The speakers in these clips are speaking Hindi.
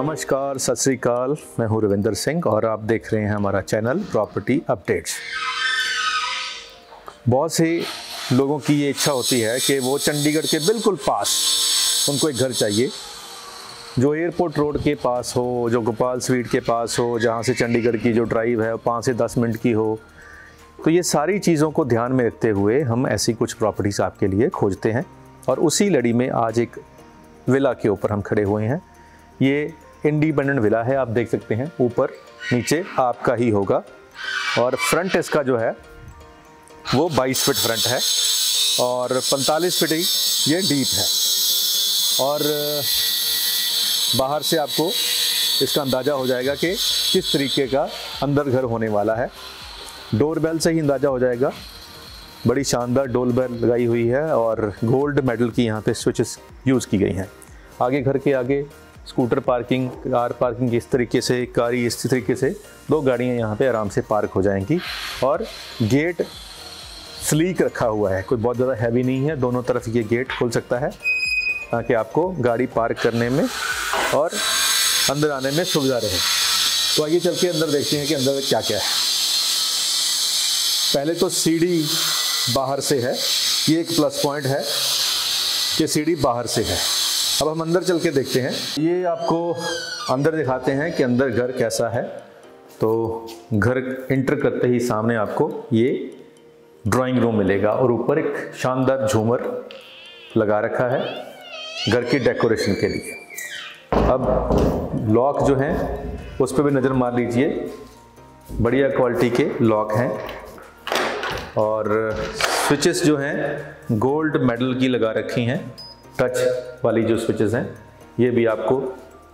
नमस्कार, सत श्री अकाल। मैं हूं रविंदर सिंह और आप देख रहे हैं हमारा चैनल प्रॉपर्टी अपडेट्स। बहुत से लोगों की ये इच्छा होती है कि वो चंडीगढ़ के बिल्कुल पास उनको एक घर चाहिए, जो एयरपोर्ट रोड के पास हो, जो गोपाल स्वीट के पास हो, जहाँ से चंडीगढ़ की जो ड्राइव है 5 से 10 मिनट की हो। तो ये सारी चीज़ों को ध्यान में रखते हुए हम ऐसी कुछ प्रॉपर्टीज़ आपके लिए खोजते हैं और उसी लड़ी में आज एक विला के ऊपर हम खड़े हुए हैं। ये इंडिपेंडेंट विला है, आप देख सकते हैं, ऊपर नीचे आपका ही होगा और फ्रंट इसका जो है वो 22 फीट फ्रंट है और 45 फीट ही ये डीप है। और बाहर से आपको इसका अंदाज़ा हो जाएगा कि किस तरीके का अंदर घर होने वाला है। डोरबेल से ही अंदाज़ा हो जाएगा। बड़ी शानदार डोरबेल लगाई हुई है और गोल्ड मेडल की यहाँ पे स्विचेस यूज़ की गई हैं। आगे घर के आगे स्कूटर पार्किंग, कार पार्किंग इस तरीके से, कारी इस तरीके से 2 गाड़ियाँ यहाँ पे आराम से पार्क हो जाएंगी। और गेट स्लीक रखा हुआ है, कोई बहुत ज़्यादा हैवी नहीं है। दोनों तरफ ये गेट खुल सकता है ताकि आपको गाड़ी पार्क करने में और अंदर आने में सुविधा रहे। तो आइए चल के अंदर देखते हैं कि अंदर क्या क्या है। पहले तो सीढ़ी बाहर से है, ये एक प्लस पॉइंट है कि सीढ़ी बाहर से है। अब हम अंदर चल के देखते हैं। ये आपको अंदर दिखाते हैं कि अंदर घर कैसा है। तो घर इंटर करते ही सामने आपको ये ड्राइंग रूम मिलेगा और ऊपर एक शानदार झूमर लगा रखा है घर की डेकोरेशन के लिए। अब लॉक जो हैं उस पर भी नज़र मार लीजिए, बढ़िया क्वालिटी के लॉक हैं। और स्विचेस जो हैं गोल्ड मेडल की लगा रखी हैं, टच वाली जो स्विचेस हैं। ये भी आपको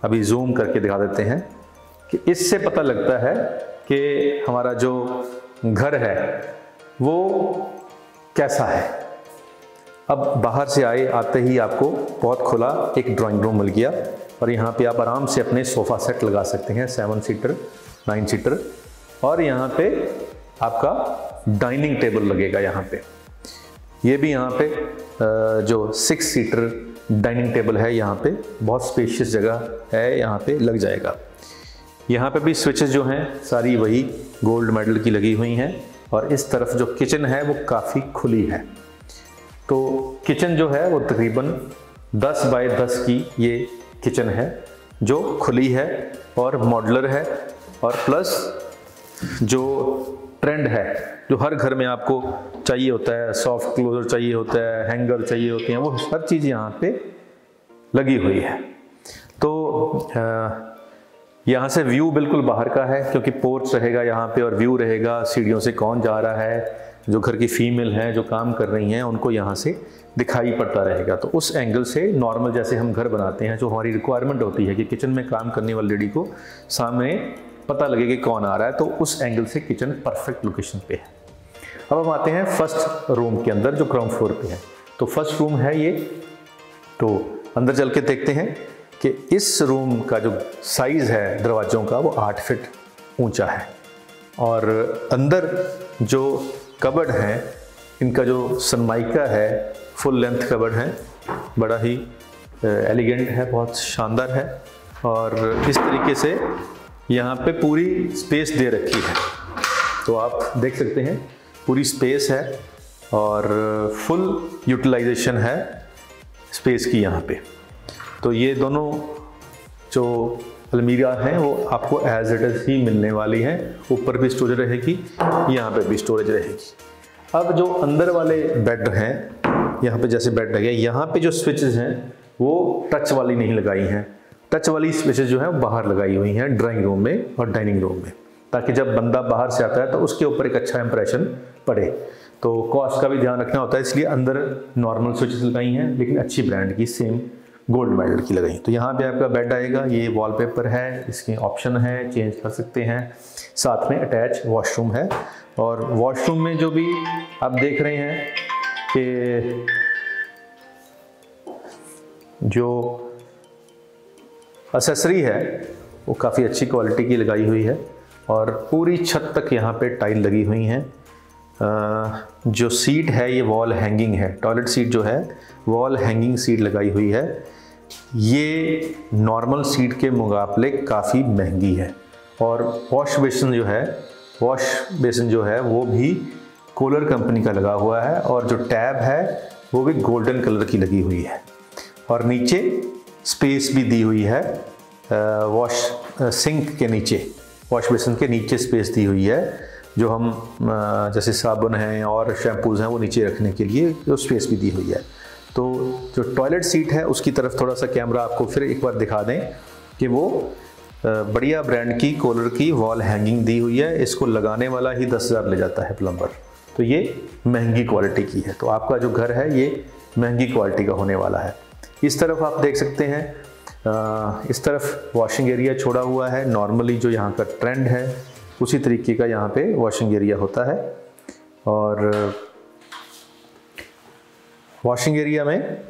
अभी जूम करके दिखा देते हैं कि इससे पता लगता है कि हमारा जो घर है वो कैसा है। अब बाहर से आते ही आपको बहुत खुला एक ड्राइंग रूम मिल गया और यहाँ पे आप आराम से अपने सोफ़ा सेट लगा सकते हैं, 7 सीटर 9 सीटर। और यहाँ पे आपका डाइनिंग टेबल लगेगा यहाँ पे। ये भी यहाँ पे जो 6 सीटर डाइनिंग टेबल है, यहाँ पे बहुत स्पेशियस जगह है, यहाँ पे लग जाएगा। यहाँ पे भी स्विचेस जो हैं सारी वही गोल्ड मेडल की लगी हुई हैं। और इस तरफ जो किचन है वो काफ़ी खुली है। तो किचन जो है वो तकरीबन 10 बाय 10 की ये किचन है जो खुली है और मॉड्यूलर है। और प्लस जो ट्रेंड है, जो हर घर में आपको चाहिए होता है, सॉफ्ट क्लोजर चाहिए होता है, हैंगर चाहिए होते हैं, वो हर चीज़ यहाँ पे लगी हुई है। तो यहाँ से व्यू बिल्कुल बाहर का है क्योंकि पोर्च रहेगा यहाँ पे और व्यू रहेगा सीढ़ियों से कौन जा रहा है। जो घर की फीमेल हैं जो काम कर रही हैं उनको यहाँ से दिखाई पड़ता रहेगा। तो उस एंगल से नॉर्मल जैसे हम घर बनाते हैं, जो हमारी रिक्वायरमेंट होती है कि किचन में काम करने वाली लेडी को सामने पता लगे कि कौन आ रहा है, तो उस एंगल से किचन परफेक्ट लोकेशन पे है। अब हम आते हैं फर्स्ट रूम के अंदर जो ग्राउंड फ्लोर पे है। तो फर्स्ट रूम है ये। तो अंदर चल के देखते हैं कि इस रूम का जो साइज़ है दरवाज़ों का वो 8 फीट ऊंचा है। और अंदर जो कबर्ड हैं इनका जो सनमाइका है, फुल लेंथ कबर्ड है, बड़ा ही एलिगेंट है, बहुत शानदार है। और इस तरीके से यहाँ पे पूरी स्पेस दे रखी है। तो आप देख सकते हैं पूरी स्पेस है और फुल यूटिलाइजेशन है स्पेस की यहाँ पे। तो ये दोनों जो अलमीरा हैं वो आपको एज इट इज़ ही मिलने वाली हैं। ऊपर भी स्टोरेज रहेगी, यहाँ पे भी स्टोरेज रहेगी। अब जो अंदर वाले बेड हैं, यहाँ पे जैसे बेड लगे, यहाँ पे जो स्विचेस हैं वो टच वाली नहीं लगाई हैं। टच वाली स्विचेस जो है वो बाहर लगाई हुई हैं ड्राइंग रूम में और डाइनिंग रूम में, ताकि जब बंदा बाहर से आता है तो उसके ऊपर एक अच्छा इंप्रेशन पड़े। तो कॉस्ट का भी ध्यान रखना होता है, इसलिए अंदर नॉर्मल स्विचेस लगाई हैं लेकिन अच्छी ब्रांड की, सेम गोल्ड मेडल की लगाई। तो यहाँ पे आपका बेड आएगा, ये वॉलपेपर है, इसके ऑप्शन है, चेंज कर सकते हैं। साथ में अटैच वॉशरूम है। और वॉशरूम में जो भी आप देख रहे हैं कि जो एक्सेसरी है वो काफ़ी अच्छी क्वालिटी की लगाई हुई है और पूरी छत तक यहाँ पे टाइल लगी हुई हैं। जो सीट है ये वॉल हैंगिंग है, टॉयलेट सीट जो है वॉल हैंगिंग सीट लगाई हुई है। ये नॉर्मल सीट के मुकाबले काफ़ी महंगी है। और वॉश बेसिन जो है वो भी कोलर कंपनी का लगा हुआ है, और जो टैब है वो भी गोल्डन कलर की लगी हुई है। और नीचे स्पेस भी दी हुई है, सिंक के नीचे, वॉश बेसिन के नीचे स्पेस दी हुई है, जो हम जैसे साबुन हैं और शैम्पूज़ हैं वो नीचे रखने के लिए जो स्पेस भी दी हुई है। तो जो टॉयलेट सीट है उसकी तरफ थोड़ा सा कैमरा आपको फिर एक बार दिखा दें कि वो बढ़िया ब्रांड की कोलर की वॉल हैंगिंग दी हुई है। इसको लगाने वाला ही 10,000 ले जाता है प्लम्बर, तो ये महंगी क्वालिटी की है। तो आपका जो घर है ये महंगी क्वालिटी का होने वाला है। इस तरफ आप देख सकते हैं, इस तरफ वॉशिंग एरिया छोड़ा हुआ है। नॉर्मली जो यहाँ का ट्रेंड है उसी तरीके का यहाँ पे वॉशिंग एरिया होता है। और वॉशिंग एरिया में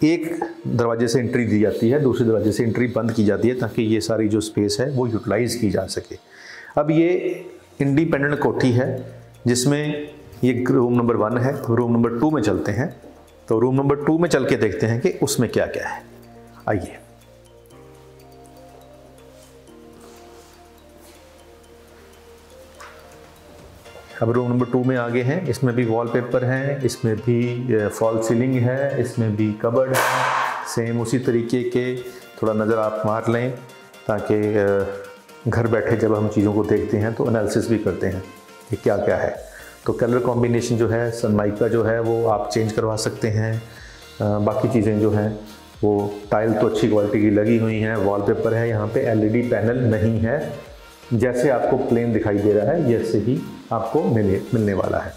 एक दरवाजे से एंट्री दी जाती है, दूसरे दरवाजे से एंट्री बंद की जाती है, ताकि ये सारी जो स्पेस है वो यूटिलाइज की जा सके। अब ये इंडिपेंडेंट कोठी है जिसमें ये रूम नंबर 1 है। रूम नंबर 2 में चलते हैं। तो रूम नंबर 2 में चल के देखते हैं कि उसमें क्या क्या है। आइए। अब रूम नंबर 2 में आगे हैं। इसमें भी वॉलपेपर हैं, इसमें भी फॉल सीलिंग है, इसमें भी कबर्ड है, सेम उसी तरीके के। थोड़ा नज़र आप मार लें ताकि घर बैठे जब हम चीज़ों को देखते हैं तो एनालिसिस भी करते हैं कि क्या क्या है। तो कलर कॉम्बिनेशन जो है सनमाइका जो है वो आप चेंज करवा सकते हैं। बाकी चीज़ें जो हैं वो टाइल तो अच्छी क्वालिटी की लगी हुई हैं। वॉलपेपर है, यहाँ पे एलईडी पैनल नहीं है, जैसे आपको प्लेन दिखाई दे रहा है जैसे ही आपको मिलने वाला है।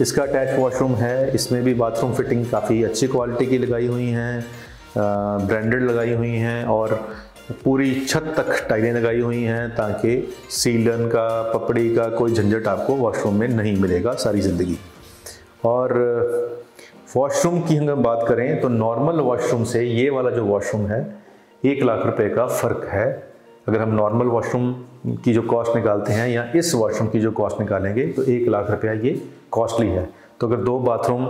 इसका अटैच वॉशरूम है। इसमें भी बाथरूम फिटिंग काफ़ी अच्छी क्वालिटी की लगाई हुई हैं, ब्रांडेड लगाई हुई हैं, और पूरी छत तक टाइलें लगाई हुई हैं ताकि सीलन का, पपड़ी का कोई झंझट आपको वॉशरूम में नहीं मिलेगा सारी ज़िंदगी। और वॉशरूम की हम बात करें तो नॉर्मल वॉशरूम से ये वाला जो वॉशरूम है 1 लाख रुपए का फ़र्क है। अगर हम नॉर्मल वॉशरूम की जो कॉस्ट निकालते हैं या इस वॉशरूम की जो कॉस्ट निकालेंगे तो 1 लाख रुपया ये कॉस्टली है। तो अगर 2 बाथरूम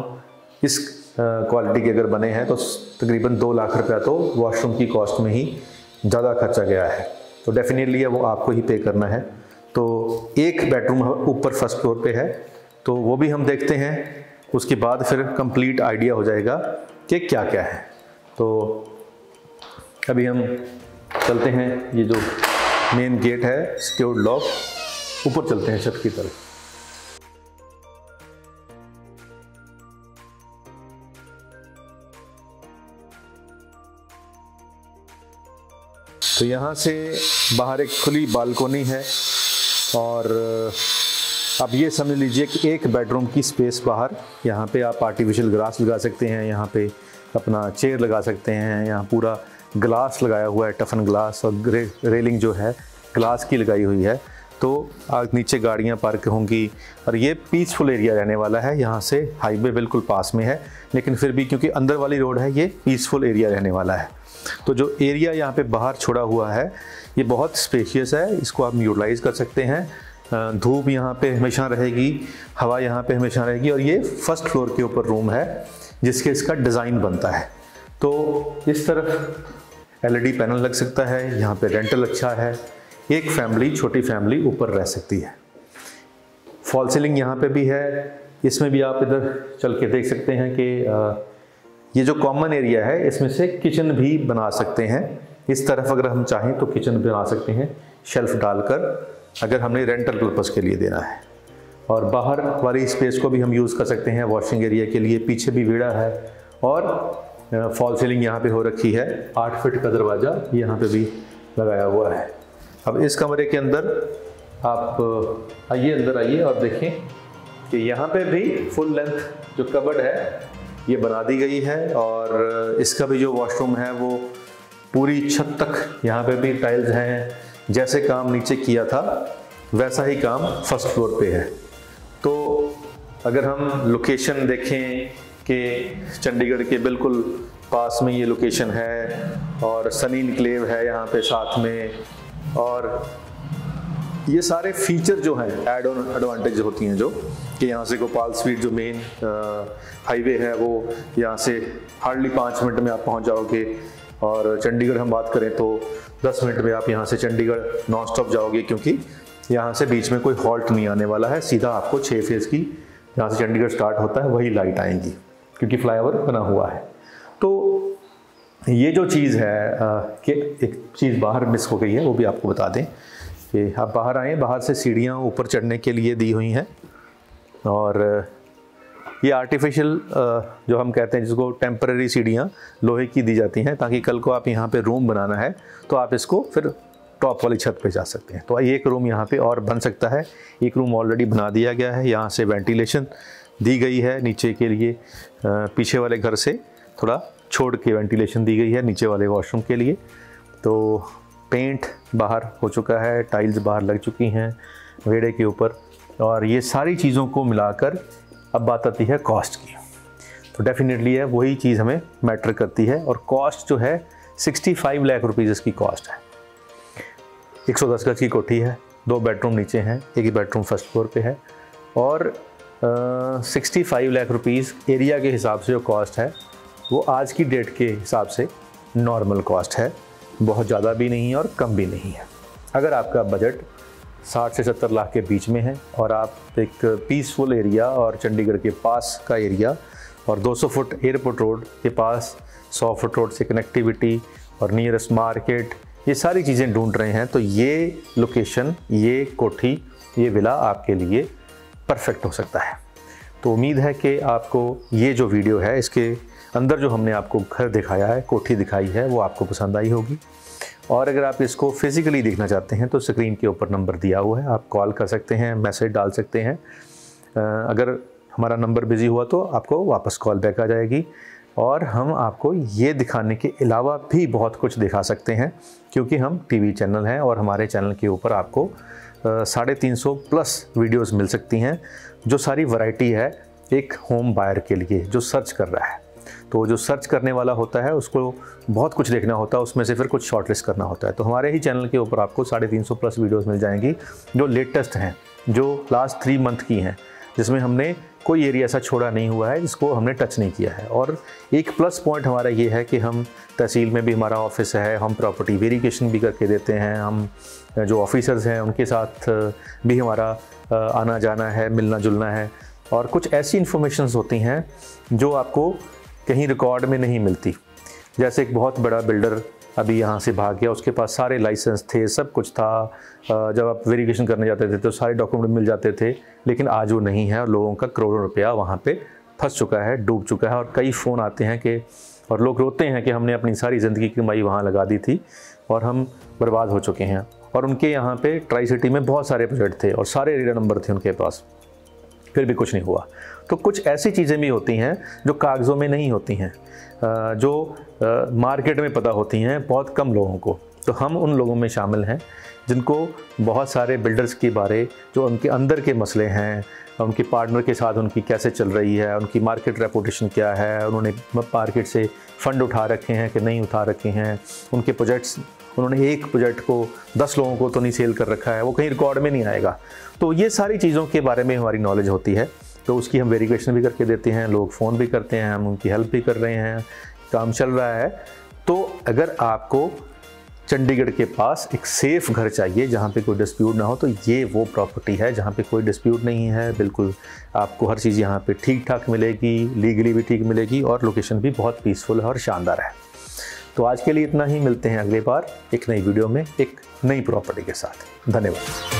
इस क्वालिटी के अगर बने हैं तो तकरीबन 2 लाख रुपया तो वॉशरूम की कॉस्ट में ही ज़्यादा खर्चा गया है। तो डेफिनेटली वो आपको ही पे करना है। तो एक बेडरूम ऊपर फर्स्ट फ्लोर पे है, तो वो भी हम देखते हैं। उसके बाद फिर कंप्लीट आइडिया हो जाएगा कि क्या क्या है। तो अभी हम चलते हैं, ये जो मेन गेट है सिक्योर्ड लॉक, ऊपर चलते हैं छत की तरफ। तो यहाँ से बाहर एक खुली बालकोनी है, और अब ये समझ लीजिए कि एक बेडरूम की स्पेस बाहर। यहाँ पे आप आर्टिफिशियल ग्रास लगा सकते हैं, यहाँ पे अपना चेयर लगा सकते हैं। यहाँ पूरा ग्लास लगाया हुआ है, टफन ग्लास, और रेलिंग जो है ग्लास की लगाई हुई है। तो आग नीचे गाड़ियाँ पार्क होंगी, और ये पीसफुल एरिया रहने वाला है। यहाँ से हाईवे बिल्कुल पास में है, लेकिन फिर भी क्योंकि अंदर वाली रोड है ये पीसफुल एरिया रहने वाला है। तो जो एरिया यहाँ पे बाहर छोड़ा हुआ है ये बहुत स्पेशियस है, इसको आप यूटिलाइज़ कर सकते हैं। धूप यहाँ पे हमेशा रहेगी, हवा यहाँ पे हमेशा रहेगी। और ये फर्स्ट फ्लोर के ऊपर रूम है जिसके इसका डिज़ाइन बनता है। तो इस तरफ एलईडी पैनल लग सकता है, यहाँ पे रेंटल अच्छा है, एक फैमिली, छोटी फैमिली ऊपर रह सकती है। फॉल सीलिंग यहाँ पे भी है। इसमें भी आप इधर चल के देख सकते हैं कि ये जो कॉमन एरिया है इसमें से किचन भी बना सकते हैं। इस तरफ अगर हम चाहें तो किचन बना सकते हैं शेल्फ डालकर, अगर हमने रेंटल पर्पज़ के लिए देना है। और बाहर वाली स्पेस को भी हम यूज़ कर सकते हैं वॉशिंग एरिया के लिए। पीछे भी विड़ा है, और फॉल सीलिंग यहाँ पे हो रखी है। 8 फीट का दरवाज़ा यहाँ पे भी लगाया हुआ है। अब इस कमरे के अंदर आप आइए, अंदर आइए और देखें कि यहाँ पे भी फुल लेंथ जो कबर्ड है ये बना दी गई है। और इसका भी जो वॉशरूम है वो पूरी छत तक यहाँ पे भी टाइल्स हैं। जैसे काम नीचे किया था वैसा ही काम फर्स्ट फ्लोर पे है। तो अगर हम लोकेशन देखें कि चंडीगढ़ के बिल्कुल पास में ये लोकेशन है, और सनी इनक्लेव है यहाँ पे साथ में, और ये सारे फीचर जो हैं एड ऑन एडवांटेज होती हैं जो कि यहाँ से गोपाल स्वीट जो मेन हाईवे है वो यहाँ से हार्डली 5 मिनट में आप पहुँच जाओगे। और चंडीगढ़ हम बात करें तो 10 मिनट में आप यहाँ से चंडीगढ़ नॉन स्टॉप जाओगे, क्योंकि यहाँ से बीच में कोई हॉल्ट नहीं आने वाला है। सीधा आपको 6 फेज़ की जहाँ से चंडीगढ़ स्टार्ट होता है वही लाइट आएंगी, क्योंकि फ्लाईओवर बना हुआ है। तो ये जो चीज़ है कि एक चीज़ बाहर मिस हो गई है, वो भी आपको बता दें कि आप बाहर आएँ, बाहर से सीढ़ियाँ ऊपर चढ़ने के लिए दी हुई हैं। और ये आर्टिफिशियल जो हम कहते हैं, जिसको टेम्पररी सीढ़ियाँ लोहे की दी जाती हैं, ताकि कल को आप यहाँ पे रूम बनाना है तो आप इसको फिर टॉप वाली छत पे जा सकते हैं। तो एक रूम यहाँ पे और बन सकता है। एक रूम ऑलरेडी बना दिया गया है, यहाँ से वेंटिलेशन दी गई है नीचे के लिए, पीछे वाले घर से थोड़ा छोड़ के वेंटिलेशन दी गई है नीचे वाले वॉशरूम के लिए। तो पेंट बाहर हो चुका है, टाइल्स बाहर लग चुकी हैं वेड़े के ऊपर, और ये सारी चीज़ों को मिलाकर अब बात आती है कॉस्ट की। तो डेफिनेटली है वही चीज़ हमें मैटर करती है, और कॉस्ट जो है 65 लाख रुपीज़ इसकी कॉस्ट है। 110 गज की कोठी है, 2 बेडरूम नीचे हैं, एक ही बेडरूम फर्स्ट फ्लोर पे है, और 65 लाख रुपीज़ एरिया के हिसाब से जो कॉस्ट है वो आज की डेट के हिसाब से नॉर्मल कॉस्ट है, बहुत ज़्यादा भी नहीं है और कम भी नहीं है। अगर आपका बजट 60 से 70 लाख के बीच में है और आप एक पीसफुल एरिया और चंडीगढ़ के पास का एरिया और 200 फुट एयरपोर्ट रोड के पास, 100 फुट रोड से कनेक्टिविटी और नियरेस्ट मार्केट, ये सारी चीज़ें ढूंढ रहे हैं, तो ये लोकेशन, ये कोठी, ये विला आपके लिए परफेक्ट हो सकता है। तो उम्मीद है कि आपको ये जो वीडियो है, इसके अंदर जो हमने आपको घर दिखाया है, कोठी दिखाई है, वो आपको पसंद आई होगी। और अगर आप इसको फिज़िकली देखना चाहते हैं तो स्क्रीन के ऊपर नंबर दिया हुआ है, आप कॉल कर सकते हैं, मैसेज डाल सकते हैं। अगर हमारा नंबर बिज़ी हुआ तो आपको वापस कॉल बैक आ जाएगी, और हम आपको ये दिखाने के अलावा भी बहुत कुछ दिखा सकते हैं, क्योंकि हम टीवी चैनल हैं और हमारे चैनल के ऊपर आपको 350 प्लस वीडियोस मिल सकती हैं, जो सारी वैरायटी है एक होम बायर के लिए जो सर्च कर रहा है। तो जो सर्च करने वाला होता है उसको बहुत कुछ देखना होता है, उसमें से फिर कुछ शॉर्टलिस्ट करना होता है। तो हमारे ही चैनल के ऊपर आपको 350 प्लस वीडियोस मिल जाएंगी, जो लेटेस्ट हैं, जो लास्ट 3 मंथ की हैं, जिसमें हमने कोई एरिया ऐसा छोड़ा नहीं हुआ है जिसको हमने टच नहीं किया है। और एक प्लस पॉइंट हमारा ये है कि हम तहसील में भी हमारा ऑफिस है, हम प्रॉपर्टी वेरिफिकेशन भी करके देते हैं, हम जो ऑफिसर्स हैं उनके साथ भी हमारा आना जाना है, मिलना जुलना है, और कुछ ऐसी इन्फॉर्मेशंस होती हैं जो आपको कहीं रिकॉर्ड में नहीं मिलती। जैसे एक बहुत बड़ा बिल्डर अभी यहाँ से भाग गया, उसके पास सारे लाइसेंस थे, सब कुछ था, जब आप वेरिफिकेशन करने जाते थे तो सारे डॉक्यूमेंट मिल जाते थे, लेकिन आज वो नहीं है और लोगों का करोड़ों रुपया वहाँ पे फंस चुका है, डूब चुका है। और कई फ़ोन आते हैं कि, और लोग रोते हैं कि हमने अपनी सारी ज़िंदगी की कमाई वहाँ लगा दी थी और हम बर्बाद हो चुके हैं। और उनके यहाँ पे ट्राई सिटी में बहुत सारे प्रोजेक्ट थे और सारे एरिया नंबर थे उनके पास, फिर भी कुछ नहीं हुआ। तो कुछ ऐसी चीज़ें भी होती हैं जो कागज़ों में नहीं होती हैं, जो मार्केट में पता होती हैं बहुत कम लोगों को। तो हम उन लोगों में शामिल हैं जिनको बहुत सारे बिल्डर्स के बारे, जो उनके अंदर के मसले हैं, उनके पार्टनर के साथ उनकी कैसे चल रही है, उनकी मार्केट रेपुटेशन क्या है, उन्होंने मार्केट से फ़ंड उठा रखे हैं कि नहीं उठा रखे हैं, उनके प्रोजेक्ट्स, उन्होंने एक प्रोजेक्ट को 10 लोगों को तो नहीं सेल कर रखा है, वो कहीं रिकॉर्ड में नहीं आएगा। तो ये सारी चीज़ों के बारे में हमारी नॉलेज होती है, तो उसकी हम वेरिफिकेशन भी करके देते हैं, लोग फ़ोन भी करते हैं, हम उनकी हेल्प भी कर रहे हैं, काम चल रहा है। तो अगर आपको चंडीगढ़ के पास एक सेफ़ घर चाहिए जहाँ पे कोई डिस्प्यूट ना हो, तो ये वो प्रॉपर्टी है जहाँ पे कोई डिस्प्यूट नहीं है। बिल्कुल आपको हर चीज़ यहाँ पे ठीक ठाक मिलेगी, लीगली भी ठीक मिलेगी, और लोकेशन भी बहुत पीसफुल है और शानदार है। तो आज के लिए इतना ही, मिलते हैं अगले बार एक नई वीडियो में एक नई प्रॉपर्टी के साथ। धन्यवाद।